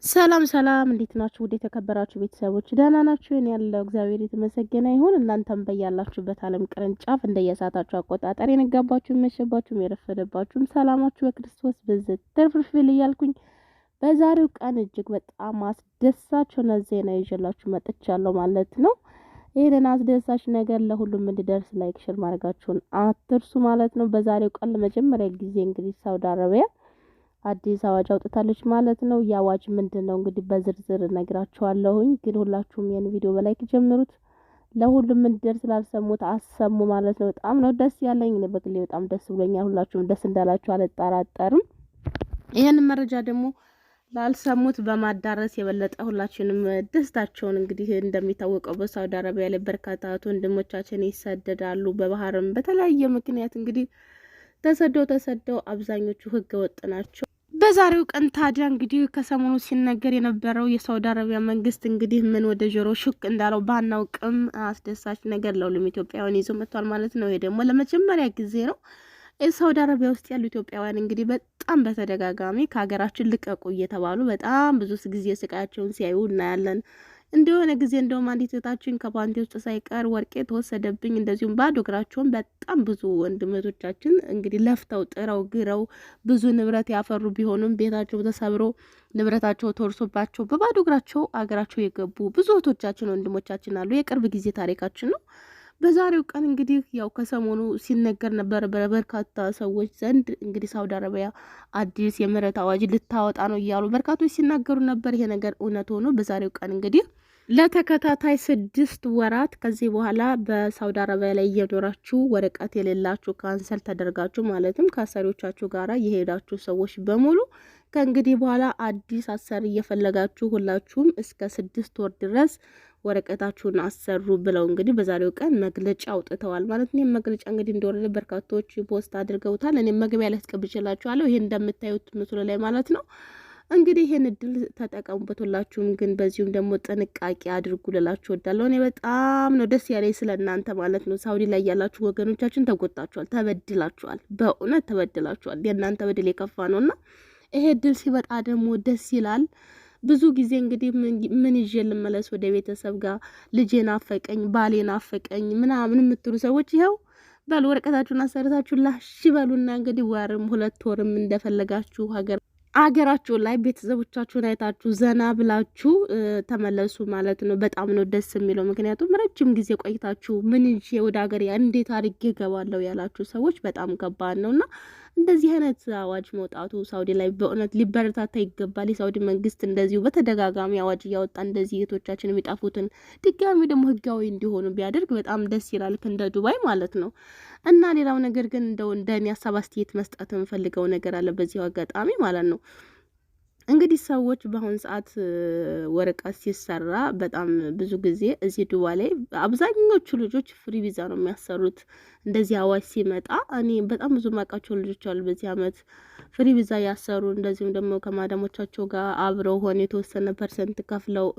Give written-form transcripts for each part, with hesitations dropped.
ሰላም ሰላም እንዴት ናችሁ? ውድ የተከበራችሁ ቤተሰቦች ደህና ናችሁ? እኔ ያለው እግዚአብሔር የተመሰገነ ይሁን። እናንተም በያላችሁበት ዓለም ቅርንጫፍ እንደየሰዓታችሁ አቆጣጠር የነጋባችሁ መሸባችሁ የረፈደባችሁም ሰላማችሁ በክርስቶስ ብዝት ትርፍርፍል እያልኩኝ በዛሬው ቀን እጅግ በጣም አስደሳች ሆነ ዜና ይዤላችሁ መጥቻለሁ ማለት ነው። ይሄንን አስደሳች ነገር ለሁሉም እንዲደርስ ላይክ ሼር ማድረጋችሁን አትርሱ ማለት ነው። በዛሬው ቀን ለመጀመሪያ ጊዜ እንግዲህ ሳውዲ አረቢያ አዲስ አዋጅ አውጥታለች ማለት ነው። የአዋጅ ምንድነው እንግዲህ በዝርዝር ነግራችኋለሁኝ። ግን ሁላችሁም ይሄን ቪዲዮ በላይክ ጀምሩት፣ ለሁሉም እንዲደርስ ላልሰሙት አሰሙ ማለት ነው። በጣም ነው ደስ ያለኝ፣ እኔ በግሌ በጣም ደስ ብሎኛል። ሁላችሁም ደስ እንዳላችሁ አልጠራጠርም። ይሄን መረጃ ደግሞ ላልሰሙት በማዳረስ የበለጠ ሁላችንም ደስታቸውን እንግዲህ እንደሚታወቀው በሳውዲ አረቢያ ላይ በርካታ ወንድሞቻችን ይሰደዳሉ። በባህርም በተለያየ ምክንያት እንግዲህ ተሰደው አብዛኞቹ ህገ ወጥ ናቸው። በዛሬው ቀን ታዲያ እንግዲህ ከሰሞኑ ሲነገር የነበረው የሳውዲ አረቢያ መንግስት እንግዲህ ምን ወደ ጆሮ ሹክ እንዳለው ባናውቅም አስደሳች ነገር ለሁሉም ኢትዮጵያውያን ይዞ መጥቷል ማለት ነው። ይሄ ደግሞ ለመጀመሪያ ጊዜ ነው። ሳውዲ አረቢያ ውስጥ ያሉ ኢትዮጵያውያን እንግዲህ በጣም በተደጋጋሚ ከሀገራችን ልቀቁ እየተባሉ በጣም ብዙ ጊዜ ስቃያቸውን ሲያዩ እናያለን። እንደሆነ ጊዜ እንደውም አንዲት እህታችን ከፓንቲ ውስጥ ሳይቀር ወርቄ ተወሰደብኝ፣ እንደዚሁም ባዶ እግራቸውን በጣም ብዙ ወንድሞቻችን እንግዲህ ለፍተው ጥረው ግረው ብዙ ንብረት ያፈሩ ቢሆኑም ቤታቸው ተሰብሮ ንብረታቸው ተወርሶባቸው በባዶ እግራቸው አገራቸው የገቡ ብዙ እህቶቻችን ወንድሞቻችን አሉ። የቅርብ ጊዜ ታሪካችን ነው። በዛሬው ቀን እንግዲህ ያው ከሰሞኑ ሲነገር ነበር በበርካታ ሰዎች ዘንድ እንግዲህ ሳውዲ አረቢያ አዲስ የምህረት አዋጅ ልታወጣ ነው እያሉ በርካቶች ሲናገሩ ነበር። ይሄ ነገር እውነት ሆኖ በዛሬው ቀን እንግዲህ ለተከታታይ 6 ወራት ከዚህ በኋላ በሳውዲ አረቢያ ላይ እየኖራችሁ ወረቀት የሌላችሁ ካንሰል ተደርጋችሁ ማለትም ከአሰሪዎቻችሁ ጋራ የሄዳችሁ ሰዎች በሙሉ ከእንግዲህ በኋላ አዲስ አሰሪ እየፈለጋችሁ ሁላችሁም እስከ 6 ወር ድረስ ወረቀታችሁን አሰሩ ብለው እንግዲህ በዛሬው ቀን መግለጫ አውጥተዋል ማለት ነው። መግለጫ እንግዲህ እንደወረደ በርካቶች ፖስት አድርገውታል። እኔ መግቢያ ላይ አስቀምጬላችኋለሁ። ይሄን እንደምታዩት ምስሉ ላይ ማለት ነው። እንግዲህ ይሄን እድል ተጠቀሙበት ሁላችሁም፣ ግን በዚሁም ደግሞ ጥንቃቄ አድርጉ ልላችሁ እወዳለሁ። እኔ በጣም ነው ደስ ያለኝ ስለእናንተ ማለት ነው። ሳውዲ ላይ ያላችሁ ወገኖቻችን ተጎጣችኋል፣ ተበድላችኋል፣ በእውነት ተበድላችኋል። የእናንተ በደል የከፋ ነውና ይሄ እድል ሲመጣ ደግሞ ደስ ይላል። ብዙ ጊዜ እንግዲህ ምን ይዤ ልመለስ ወደ ቤተሰብ ጋር ልጄ ናፈቀኝ፣ ባሌ ናፈቀኝ ምናምን የምትሉ ሰዎች ይኸው ባል ወረቀታችሁን አሰርታችሁ ላሽ በሉና እንግዲህ ወርም 2 ወርም እንደፈለጋችሁ አገራችሁ ላይ ቤተሰቦቻችሁን አይታችሁ ዘና ብላችሁ ተመለሱ ማለት ነው። በጣም ነው ደስ የሚለው። ምክንያቱም ረጅም ጊዜ ቆይታችሁ ምን ይዤ ወደ ሀገር እንዴት አድርጌ እገባለሁ ያላችሁ ሰዎች በጣም ከባድ ነውና እንደዚህ አይነት አዋጅ መውጣቱ ሳውዲ ላይ በእውነት ሊበረታታ ይገባል። የሳውዲ መንግስት እንደዚሁ በተደጋጋሚ አዋጅ እያወጣ እንደዚህ እህቶቻችን የሚጣፉትን ድጋሚ ደግሞ ህጋዊ እንዲሆኑ ቢያደርግ በጣም ደስ ይላል፣ እንደ ዱባይ ማለት ነው። እና ሌላው ነገር ግን እንደኔ ሀሳብ አስተያየት መስጠት የምፈልገው ነገር አለ በዚሁ አጋጣሚ ማለት ነው። እንግዲህ ሰዎች በአሁን ሰዓት ወረቀት ሲሰራ በጣም ብዙ ጊዜ እዚህ ዱባይ ላይ አብዛኞቹ ልጆች ፍሪ ቪዛ ነው የሚያሰሩት። እንደዚህ አዋጅ ሲመጣ እኔ በጣም ብዙ ማውቃቸው ልጆች አሉ በዚህ አመት ፍሪ ቪዛ ያሰሩ፣ እንደዚሁም ደግሞ ከማዳሞቻቸው ጋር አብረው ሆነ የተወሰነ ፐርሰንት ከፍለው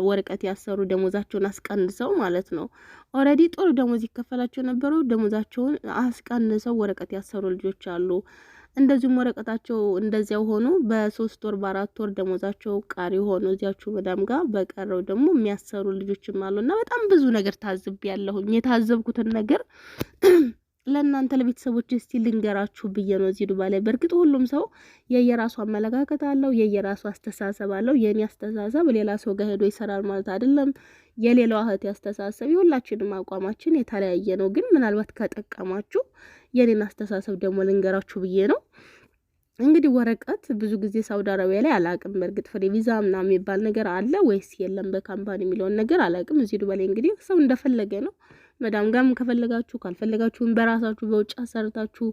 ወረቀት ያሰሩ ደሞዛቸውን አስቀንሰው ማለት ነው። ኦልሬዲ ጥሩ ደሞዝ ይከፈላቸው ነበሩ፣ ደሞዛቸውን አስቀንሰው ወረቀት ያሰሩ ልጆች አሉ። እንደዚሁም ወረቀታቸው እንደዚያው ሆኖ በ3 ወር በ4 ወር ደሞዛቸው ቃሪ ሆኖ እዚያችሁ መዳም ጋር በቀረው ደግሞ የሚያሰሩ ልጆችም አሉና በጣም ብዙ ነገር ታዝቤያለሁኝ። የታዘብኩትን ነገር ለእናንተ ለቤተሰቦች እስቲ ልንገራችሁ ብዬ ነው እዚህ ዱባይ ላይ። በእርግጥ ሁሉም ሰው የየራሱ አመለካከት አለው፣ የየራሱ አስተሳሰብ አለው። የኔ አስተሳሰብ ሌላ ሰው ጋር ሄዶ ይሰራል ማለት አይደለም። የሌላው እህት አስተሳሰብ የሁላችንም አቋማችን የተለያየ ነው። ግን ምናልባት ከጠቀማችሁ የኔን አስተሳሰብ ደግሞ ልንገራችሁ ብዬ ነው። እንግዲህ ወረቀት ብዙ ጊዜ ሳውዲ አረቢያ ላይ አላቅም። በእርግጥ ፍሪ ቪዛ ምናምን የሚባል ነገር አለ ወይስ የለም በካምፓኒ የሚለውን ነገር አላቅም። እዚህ ዱባይ ላይ እንግዲህ ሰው እንደፈለገ ነው። መዳም ጋርም ከፈለጋችሁ ካልፈለጋችሁም በራሳችሁ በውጭ አሰርታችሁ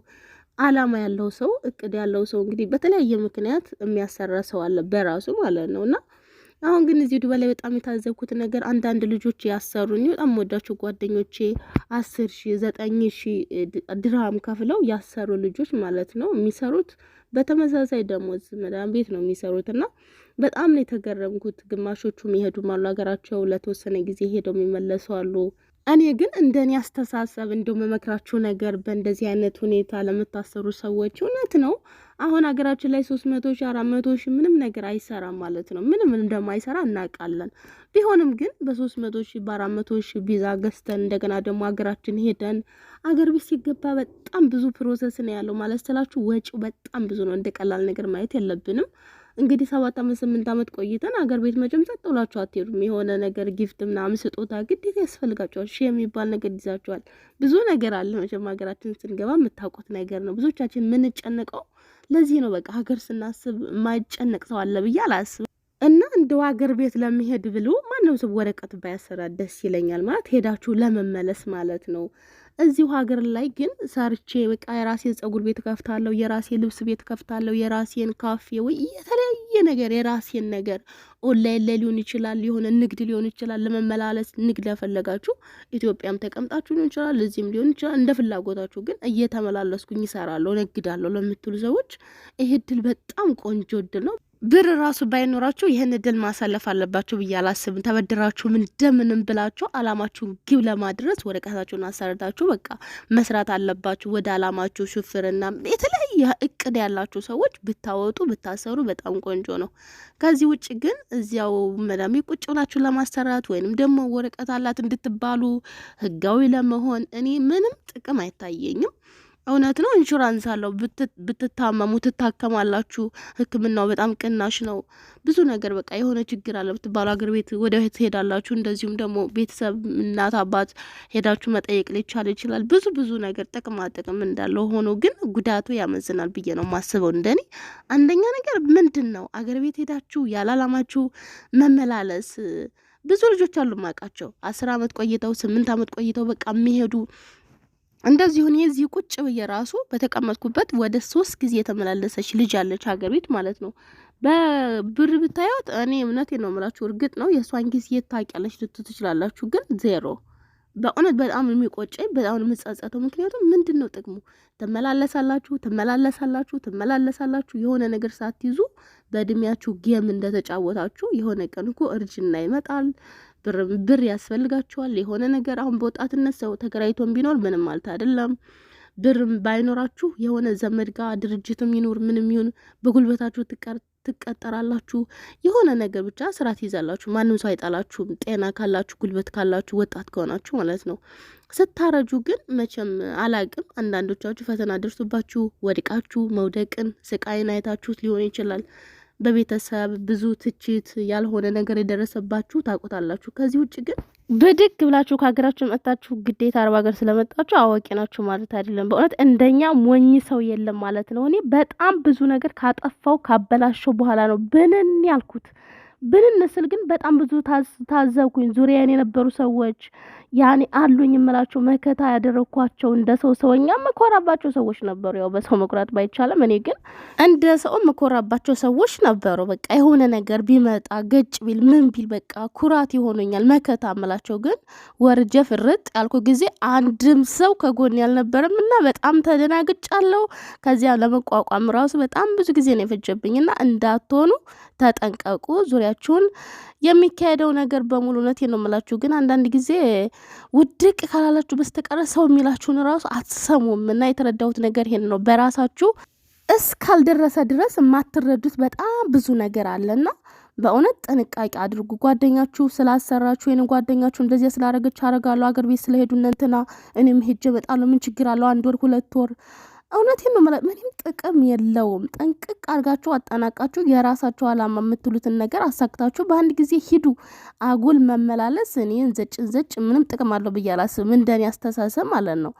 አላማ ያለው ሰው እቅድ ያለው ሰው እንግዲህ በተለያየ ምክንያት የሚያሰራ ሰው አለ በራሱ ማለት ነውና አሁን ግን እዚህ ዱባይ ላይ በጣም የታዘብኩት ነገር አንዳንድ ልጆች ያሰሩኝ በጣም ወዳቸው ጓደኞቼ 10,000 9,000 ድርሃም ከፍለው ያሰሩ ልጆች ማለት ነው። የሚሰሩት በተመሳሳይ ደሞዝ መዳም ቤት ነው የሚሰሩትና በጣም ነው የተገረምኩት። ግማሾቹ የሚሄዱ አሉ ሀገራቸው ለተወሰነ ጊዜ ሄደው የሚመለሱ አሉ። እኔ ግን እንደኔ አስተሳሰብ እንደው መመክራችሁ ነገር በእንደዚህ አይነት ሁኔታ ለምታሰሩ ሰዎች እውነት ነው። አሁን ሀገራችን ላይ 300 ሺህ 400 ሺህ ምንም ነገር አይሰራም ማለት ነው። ምንም እንደማይሰራ እናውቃለን። ቢሆንም ግን በ300 ሺህ በ400 ሺህ ቪዛ ገዝተን እንደገና ደግሞ ሀገራችን ሄደን አገር ቤት ሲገባ በጣም ብዙ ፕሮሰስ ነው ያለው ማለት ስላችሁ ወጪው በጣም ብዙ ነው። እንደ ቀላል ነገር ማየት የለብንም። እንግዲህ 7 ዓመት 8 ዓመት ቆይተን አገር ቤት መቼም ጸጥ ብላችሁ አትሄዱም። የሆነ ነገር ጊፍት ምናምን ስጦታ ግዴታ ያስፈልጋችኋል። ሺህ የሚባል ነገር ይዛችኋል። ብዙ ነገር አለ መቼም ሀገራችን ስንገባ የምታውቁት ነገር ነው። ብዙዎቻችን የምንጨነቀው ለዚህ ነው። በቃ ሀገር ስናስብ የማይጨነቅ ሰው አለ ብዬ አላስብም። እና እንደው ሀገር ቤት ለመሄድ ብሎ ማንም ሰው ወረቀት ባያሰራ ደስ ይለኛል። ማለት ሄዳችሁ ለመመለስ ማለት ነው። እዚሁ ሀገር ላይ ግን ሰርቼ በቃ የራሴን ጸጉር ቤት ከፍታለሁ፣ የራሴ ልብስ ቤት ከፍታለሁ፣ የራሴን ካፌ ወይ የተለያየ ነገር የራሴን ነገር ኦንላይን ላይ ሊሆን ይችላል፣ የሆነ ንግድ ሊሆን ይችላል። ለመመላለስ ንግድ ያፈለጋችሁ ኢትዮጵያም ተቀምጣችሁ ሊሆን ይችላል፣ እዚህም ሊሆን ይችላል። እንደ ፍላጎታችሁ ግን እየተመላለስኩኝ ይሰራለሁ፣ ነግዳለሁ ለምትሉ ሰዎች ይሄ እድል በጣም ቆንጆ እድል ነው። ብር ራሱ ባይኖራችሁ ይህን እድል ማሳለፍ አለባችሁ ብዬ አላስብም። ተበድራችሁ እንደምንም ብላችሁ አላማችሁን ግብ ለማድረስ ወረቀታችሁን አሰርታችሁ በቃ መስራት አለባችሁ። ወደ አላማችሁ ሹፍርና የተለያየ እቅድ ያላችሁ ሰዎች ብታወጡ ብታሰሩ በጣም ቆንጆ ነው። ከዚህ ውጭ ግን እዚያው መዳሚ ቁጭ ብላችሁ ለማሰራት ወይንም ደግሞ ወረቀት አላት እንድትባሉ ህጋዊ ለመሆን እኔ ምንም ጥቅም አይታየኝም። እውነት ነው። ኢንሹራንስ አለው። ብትታመሙ ትታከማላችሁ። ሕክምናው በጣም ቅናሽ ነው። ብዙ ነገር በቃ የሆነ ችግር አለ ብትባሉ አገር ቤት ወደ ትሄዳላችሁ። እንደዚሁም ደግሞ ቤተሰብ እናት አባት ሄዳችሁ መጠየቅ ሊቻል ይችላል። ብዙ ነገር ጥቅማ ጥቅም እንዳለው ሆኖ ግን ጉዳቱ ያመዝናል ብዬ ነው ማስበው። እንደኔ አንደኛ ነገር ምንድን ነው አገር ቤት ሄዳችሁ ያላላማችሁ መመላለስ ብዙ ልጆች አሉ ማቃቸው 10 ዓመት ቆይተው 8 ዓመት ቆይተው በቃ የሚሄዱ እንደዚሁ እኔ እዚህ ቁጭ ብዬ ራሱ በተቀመጥኩበት ወደ 3 ጊዜ የተመላለሰች ልጅ አለች ሀገር ቤት ማለት ነው። በብር ብታዩት እኔ እምነቴን ነው የምላችሁ፣ እርግጥ ነው የእሷን ጊዜ ታውቂያለሽ ልትሉ ትችላላችሁ፣ ግን ዜሮ። በእውነት በጣም የሚቆጨኝ በጣም የምጸጸተው፣ ምክንያቱም ምንድን ነው ጥቅሙ? ትመላለሳላችሁ የሆነ ነገር ሳትይዙ በእድሜያችሁ ጌም እንደተጫወታችሁ የሆነ ቀን እኮ እርጅና ይመጣል። ብር ያስፈልጋችኋል። የሆነ ነገር አሁን በወጣትነት ሰው ተከራይቶም ቢኖር ምንም ማለት አይደለም። ብርም ባይኖራችሁ የሆነ ዘመድ ጋር ድርጅትም ይኖር ምንም ይሁን በጉልበታችሁ ትቀጠራላችሁ። የሆነ ነገር ብቻ ስራ ትይዛላችሁ። ማንም ሰው አይጣላችሁም። ጤና ካላችሁ፣ ጉልበት ካላችሁ፣ ወጣት ከሆናችሁ ማለት ነው። ስታረጁ ግን መቼም አላቅም፣ አንዳንዶቻችሁ ፈተና ደርሶባችሁ ወድቃችሁ መውደቅን ስቃይን አይታችሁት ሊሆን ይችላል። በቤተሰብ ብዙ ትችት ያልሆነ ነገር የደረሰባችሁ ታውቁታላችሁ። ከዚህ ውጭ ግን ብድግ ብላችሁ ከሀገራችሁ መጣችሁ ግዴታ 40 ሀገር ስለመጣችሁ አዋቂ ናችሁ ማለት አይደለም። በእውነት እንደኛ ሞኝ ሰው የለም ማለት ነው። እኔ በጣም ብዙ ነገር ካጠፋው ካበላሸው በኋላ ነው ብንን ያልኩት። ብንን ስል ግን በጣም ብዙ ታዘብኩኝ። ዙሪያን የነበሩ ሰዎች ያኔ አሉኝ የምላቸው መከታ ያደረኳቸው እንደ ሰውኛ መኮራባቸው ሰዎች ነበሩ። ያው በሰው መኩራት ባይቻልም እኔ ግን እንደ ሰው መኮራባቸው ሰዎች ነበሩ። በቃ የሆነ ነገር ቢመጣ ገጭ ቢል ምን ቢል በቃ ኩራት ይሆኑኛል መከታ እምላቸው። ግን ወርጀ ፍርጥ ያልኩ ጊዜ አንድም ሰው ከጎን ያልነበረም እና በጣም ተደናግጫለሁ። ከዚያ ለመቋቋም ራሱ በጣም ብዙ ጊዜ ነው የፈጀብኝና እንዳትሆኑ ተጠንቀቁ። ዙሪያችሁን የሚካሄደው ነገር በሙሉ እውነቴን ነው የምላችሁ። ግን አንዳንድ ጊዜ ውድቅ ካላላችሁ በስተቀር ሰው የሚላችሁን ራሱ አትሰሙም። እና የተረዳሁት ነገር ይሄን ነው። በራሳችሁ እስካልደረሰ ድረስ የማትረዱት በጣም ብዙ ነገር አለና በእውነት ጥንቃቄ አድርጉ። ጓደኛችሁ ስላሰራችሁ ወይንም ጓደኛችሁ እንደዚህ ስላረገች አረጋለሁ አገር ቤት ስለሄዱ እንትና እኔም ሄጄ እመጣለሁ ምን ችግር አለው 1 ወር 2 ወር እውነቴን ነው ማለት ምንም ጥቅም የለውም። ጠንቅቅ አድርጋችሁ አጣናቃችሁ የራሳችሁ አላማ የምትሉትን ነገር አሳክታችሁ በአንድ ጊዜ ሂዱ። አጉል መመላለስ እኔን ዘጭ ምንም ጥቅም አለው ብዬ አላስብም፣ እንደኔ አስተሳሰብ ማለት ነው።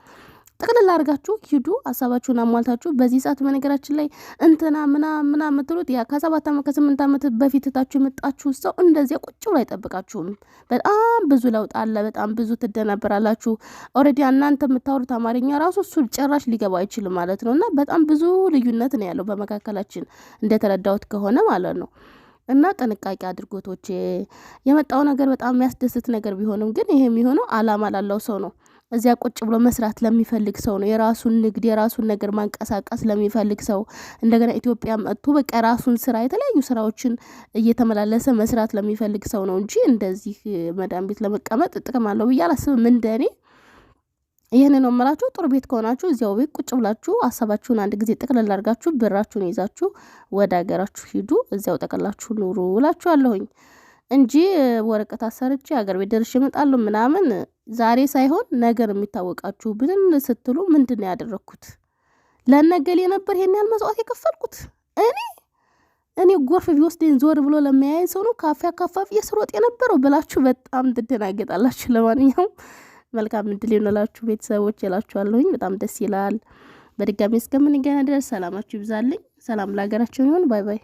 ጠቅልል አድርጋችሁ ሂዱ፣ ሀሳባችሁን አሟልታችሁ። በዚህ ሰዓት በነገራችን ላይ እንትና ምና የምትሉት ያ ከ7 ዓመት ከ8 ዓመት በፊት ታችሁ የመጣችሁ ሰው እንደዚያ ቁጭ ብሎ አይጠብቃችሁም። በጣም ብዙ ለውጥ አለ። በጣም ብዙ ትደናበራላችሁ። ኦልሬዲ እናንተ የምታወሩት አማርኛ ራሱ እሱ ጭራሽ ሊገባ አይችልም ማለት ነው። እና በጣም ብዙ ልዩነት ነው ያለው በመካከላችን እንደተረዳሁት ከሆነ ማለት ነው። እና ጥንቃቄ አድርጎቶቼ የመጣው ነገር በጣም የሚያስደስት ነገር ቢሆንም ግን ይሄ የሚሆነው አላማ ላለው ሰው ነው። እዚያ ቁጭ ብሎ መስራት ለሚፈልግ ሰው ነው የራሱን ንግድ የራሱን ነገር ማንቀሳቀስ ለሚፈልግ ሰው እንደገና ኢትዮጵያ መጥቶ በቃ ራሱን ስራ የተለያዩ ስራዎችን እየተመላለሰ መስራት ለሚፈልግ ሰው ነው እንጂ እንደዚህ መዳም ቤት ለመቀመጥ ጥቅም አለው ብዬ አላስብም እንደኔ ይሄን ነው የምላችሁ ጥሩ ቤት ከሆናችሁ እዚያው ቤት ቁጭ ብላችሁ ሐሳባችሁን አንድ ጊዜ ጥቅልል አድርጋችሁ ብራችሁን ይዛችሁ ወደ ሀገራችሁ ሂዱ እዚያው ጠቅላችሁ ኑሩ እላችኋለሁኝ እንጂ ወረቀት አሰርቼ ሀገር ቤት ደርሼ እመጣለሁ ምናምን ዛሬ ሳይሆን ነገር የሚታወቃችሁ ብንን ስትሉ ምንድነው ያደረኩት ለነገሌ ነበር ይሄን ያህል መስዋዕት የከፈልኩት እኔ ጎርፍ ቢወስደኝ ዞር ብሎ ለሚያይ ሰው ነው ካፌ አካፋፊ የስሮጥ የነበረው ብላችሁ በጣም ትደናገጣላችሁ ለማንኛውም መልካም እድል ይሆንላችሁ ቤተሰቦች እላችኋለሁኝ በጣም ደስ ይላል በድጋሚ እስከምንገናኝ ድረስ ሰላማችሁ ይብዛልኝ ሰላም ለሀገራችን ይሁን ባይ ባይ